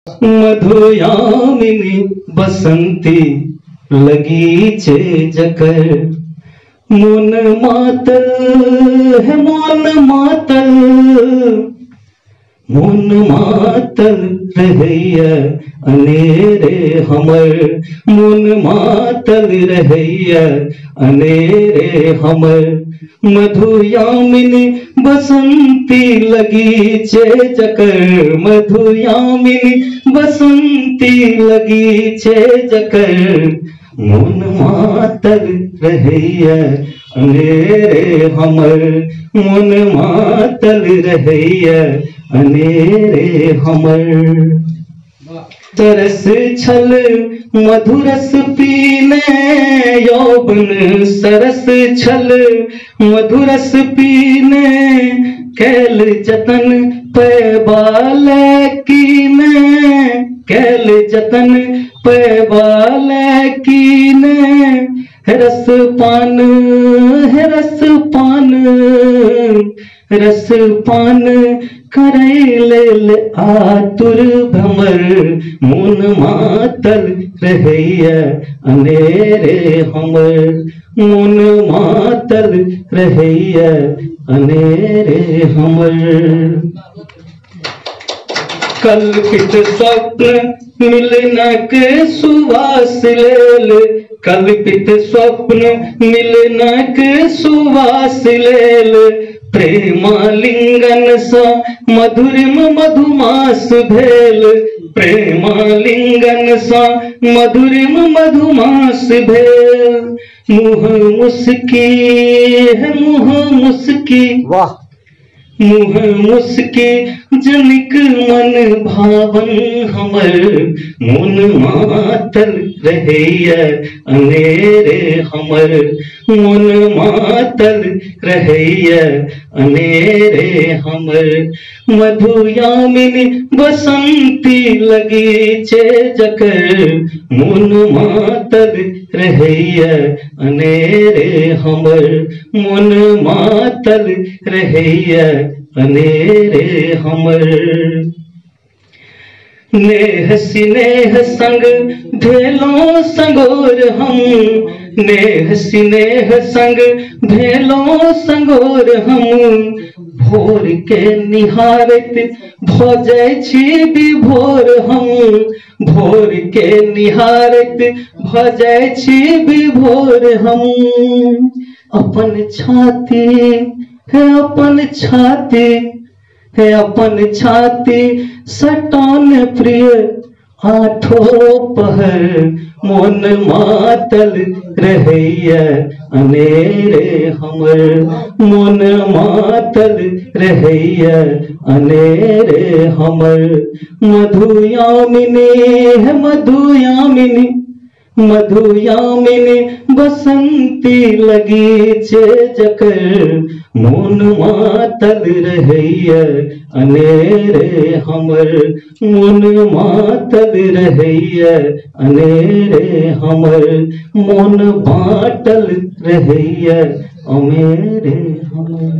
मधुयामिनी बसंती लगी छे जकर मन मातल है मन मातल रहैया अनेरे हमर मन मातल रहैया अनेरे हमर मधुयामिनी बसंती लगी छे जकर मधुयामिनी बसंती लगी छे जकर मन मातल रहैया अनेरे हमर मन मातल रहैया अनेरे हमर तरस छल मधुरस पीने यौवन सरस छल मधुरस पीने कैल जतन पैबाल कीने कैल जतन पैबाल कीने रस पान है रस पान करैल आतुर भमर मन मातल रहैया अनेरे हमर मन मातल रहैया अनेरे हमर कल्पित स्वप्न मिलनक सुवास लेल कल्पित स्वप्न मिलनक सुवास लेल प्रेमालिंगन सा मधुरिम मधुमास भेल प्रेमालिंगन सा मधुरिम मधुमास भेल मुह मुस्की है मुह मुस्की वाह मुह मुस्की जनिक मन भावन हमर मन मातल रहैया अनेरे हमर मन मातल रहैया अनेरे हमर मधुयामिनी बसंती लगी छे जकर मन मातल रहैया अनेरे हमर मन मातल रहैया अनेरे हमर नेह सिनेह संग भेलो संगोर हम नेह सिनेह संग भेलो संगोर हम भोर के निहारत भ जाय छी विभोर हम भोर के निहारत भ जाय छी विभोर हम अपन छाती है अपन छाती सटान प्रिय आठो पहर मन मातल रहैया अनेरे हमर मन मातल रहैया अनेरे हमर मधुयामिनी है मधुयामिनी मधुयामिनी बसंती लगी छे जकर मन मातल रहैया अनेरे हमर मन मातल रहैया अनेरे हमर मन बाटल रहैया अमेरे हमर।